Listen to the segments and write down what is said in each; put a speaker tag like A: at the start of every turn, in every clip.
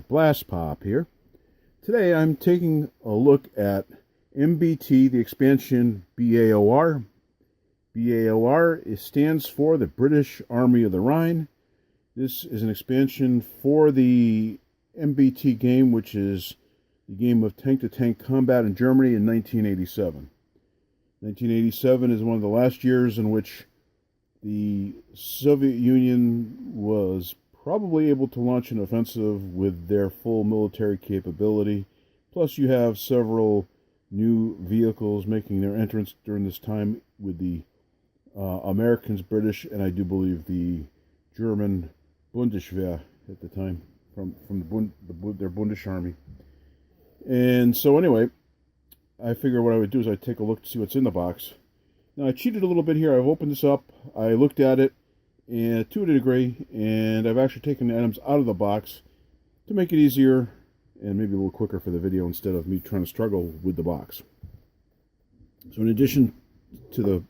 A: Blastpop here. Today I'm taking a look at MBT, the expansion BAOR. BAOR stands for the British Army of the Rhine. This is an expansion for the MBT game, which is the game of tank-to-tank combat in Germany in 1987. 1987 is one of the last years in which the Soviet Union was probably able to launch an offensive with their full military capability. Plus, you have several new vehicles making their entrance during this time with the Americans, British, and I do believe the German Bundeswehr at the time from their Bundesarmy. And so anyway, I figured what I would do is I'd take a look to see what's in the box. Now, I cheated a little bit here. I've opened this up. I looked at it and to a degree, and I've actually taken the items out of the box to make it easier and maybe a little quicker for the video instead of me trying to struggle with the box. So in addition to the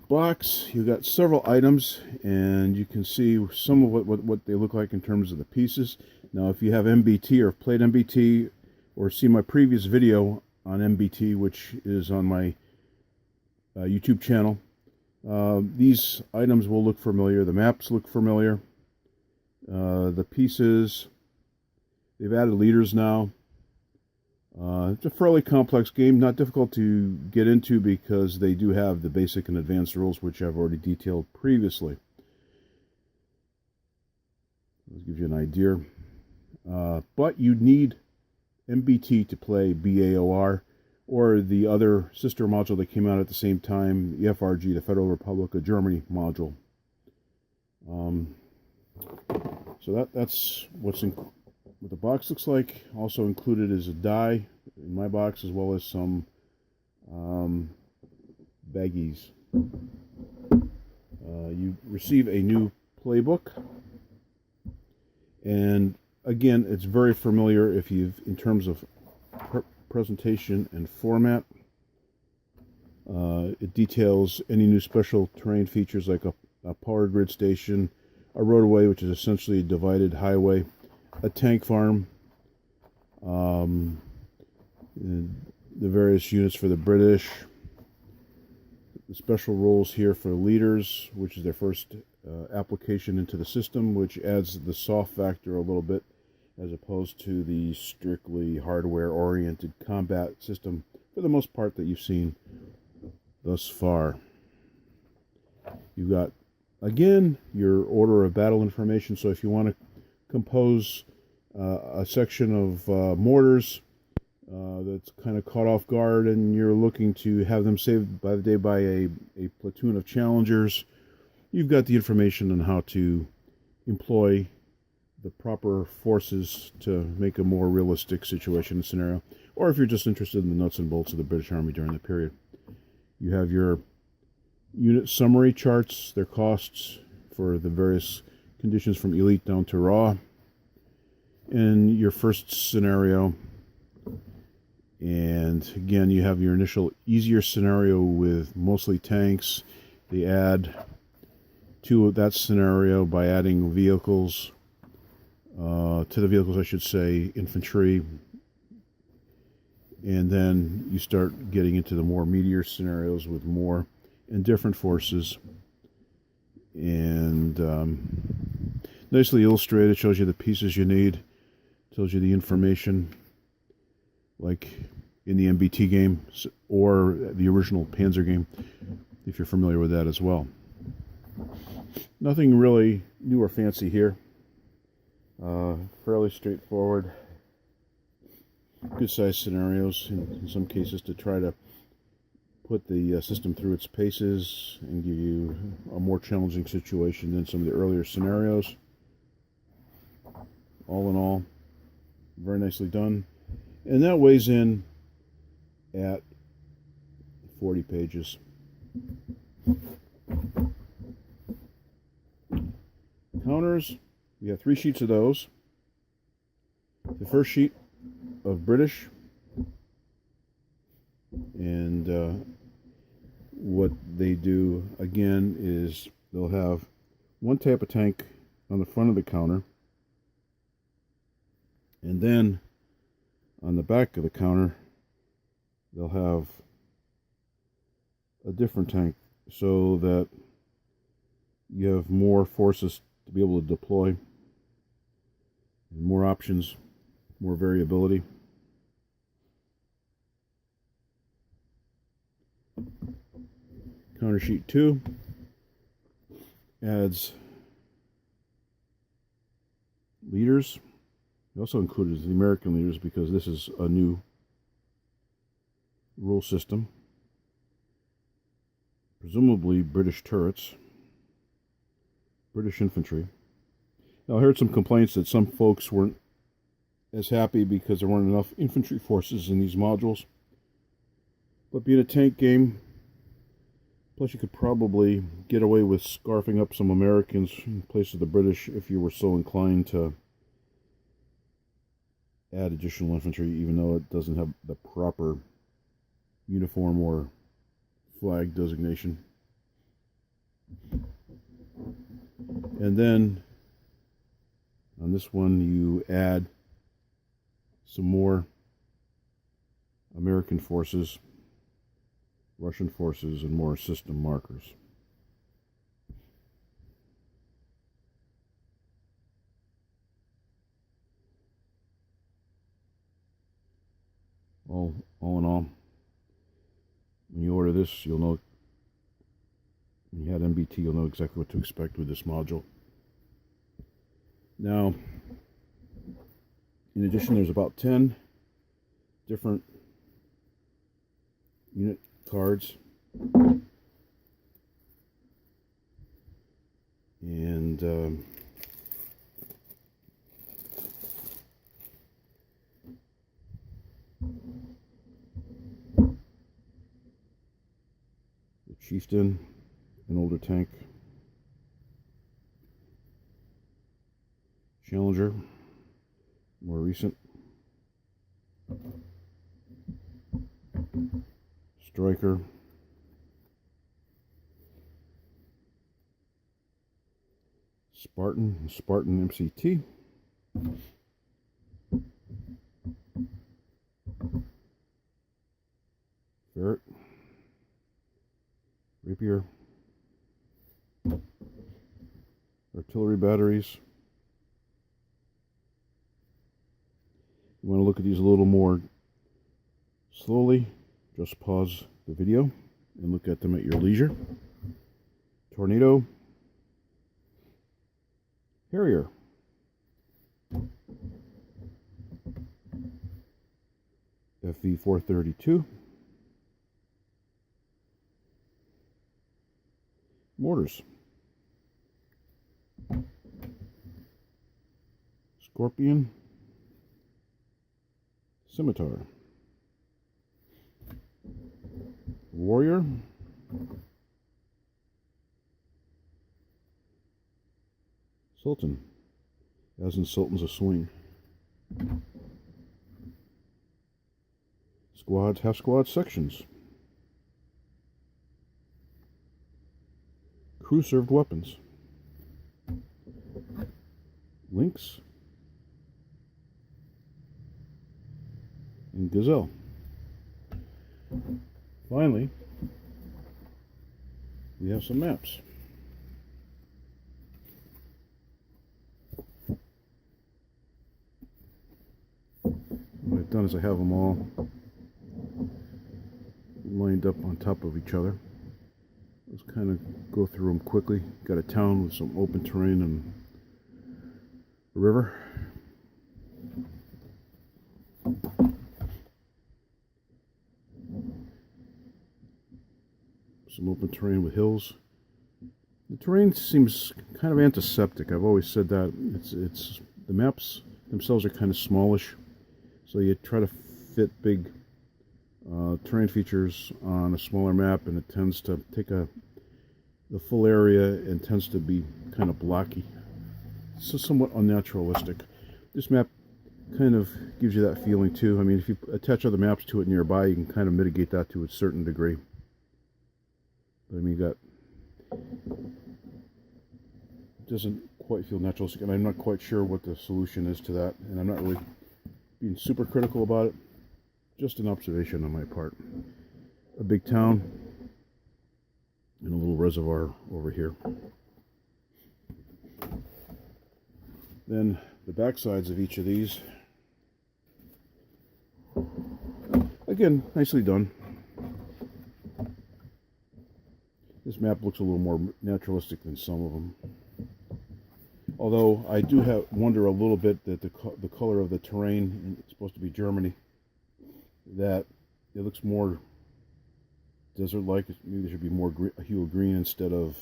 A: box, you've got several items, and you can see some of what they look like in terms of the pieces. Now, if you have MBT or have played MBT or seen my previous video on MBT, which is on my YouTube channel, these items will look familiar. The maps look familiar. The pieces, they've added leaders now. It's a fairly complex game, not difficult to get into because they do have the basic and advanced rules, which I've already detailed previously. This gives you an idea. But you need MBT to play BAOR, or the other sister module that came out at the same time, the FRG, the Federal Republic of Germany module. So that's what the box looks like. Also included is a die in my box, as well as some baggies. You receive a new playbook, and again, it's very familiar if you've in terms of presentation and format. It details any new special terrain features like a power grid station, a roadway, which is essentially a divided highway, a tank farm, the various units for the British, the special rules here for leaders, which is their first application into the system, which adds the soft factor a little bit as opposed to the strictly hardware-oriented combat system, for the most part, that you've seen thus far. You've got, again, your order of battle information, so if you want to compose a section of mortars that's kind of caught off guard and you're looking to have them saved by the day by a platoon of challengers, you've got the information on how to employ the proper forces to make a more realistic situation and scenario, or if you're just interested in the nuts and bolts of the British Army during the period. You have your unit summary charts, their costs for the various conditions from elite down to raw, and your first scenario. And again, you have your initial easier scenario with mostly tanks. They add to that scenario by adding vehicles, to the vehicles, I should say, infantry, and then you start getting into the more meatier scenarios with more and different forces, and nicely illustrated, shows you the pieces you need, tells you the information, like in the MBT game or the original Panzer game, if you're familiar with that as well. Nothing really new or fancy here. Fairly straightforward, good sized scenarios in some cases to try to put the system through its paces and give you a more challenging situation than some of the earlier scenarios. All in all, very nicely done, and that weighs in at 40 pages. Counters, we have 3 sheets of those. The first sheet of British, and what they do again is they'll have one type of tank on the front of the counter, And then on the back of the counter, they'll have a different tank so that you have more forces to be able to deploy, and more options, more variability. Counter sheet 2 adds leaders. It also included the American leaders because this is a new rule system. Presumably British turrets, British infantry. Now, I heard some complaints that some folks weren't as happy because there weren't enough infantry forces in these modules. But being a tank game, plus you could probably get away with scarfing up some Americans in place of the British if you were so inclined to add additional infantry, even though it doesn't have the proper uniform or flag designation. And then on this one you add some more American forces, Russian forces, and more system markers. All in all, when you order this, you'll know, when you had MBT, you'll know exactly what to expect with this module. Now, in addition, there's about 10 different unit cards. And the Chieftain, an older tank. Challenger, more recent. Striker. Spartan MCT. Ferret. Rapier. Artillery batteries. You want to look at these a little more slowly, just pause the video and look at them at your leisure. Tornado. Harrier. FV-432. Mortars. Scorpion. Scimitar. Warrior. Sultan, as in Sultan's a swing. Squads, half squad sections. Crew served weapons. Lynx. And Gazelle. Finally, we have some maps. What I've done is I have them all lined up on top of each other. Let's kind of go through them quickly. Got a town with some open terrain and a river. Some open terrain with hills. The terrain seems kind of antiseptic. I've always said that. It's the maps themselves are kind of smallish, so you try to fit big terrain features on a smaller map, and it tends to take the full area and tends to be kind of blocky. So somewhat unnaturalistic. This map kind of gives you that feeling too. I mean, if you attach other maps to it nearby, you can kind of mitigate that to a certain degree. But I mean, that doesn't quite feel naturalistic, and I'm not quite sure what the solution is to that, and I'm not really being super critical about it. Just an observation on my part. A big town and a little reservoir over here. Then the back sides of each of these, again, nicely done. This map looks a little more naturalistic than some of them. Although I do wonder a little bit that the color of the terrain, it's supposed to be Germany, that it looks more desert-like. Maybe there should be more a hue of green instead of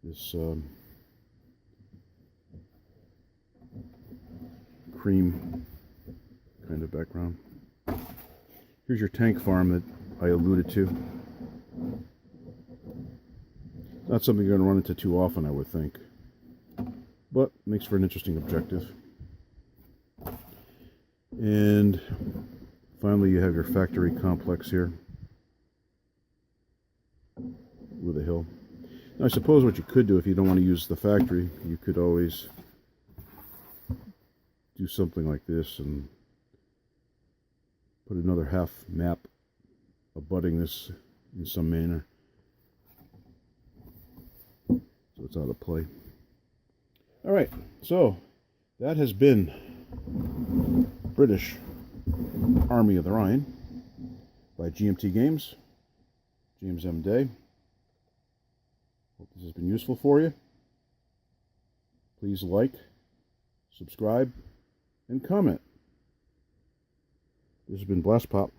A: this cream kind of background. Here's your tank farm that I alluded to. Not something you're going to run into too often, I would think, but makes for an interesting objective. And finally, you have your factory complex here with a hill. Now, I suppose what you could do if you don't want to use the factory, you could always do something like this and put another half map abutting this in some manner, so it's out of play. All right, so that has been British Army of the Rhine by GMT Games. James M. Day. Hope this has been useful for you. Please like, subscribe, and comment. This has been Blastpop.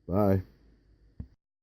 A: Bye.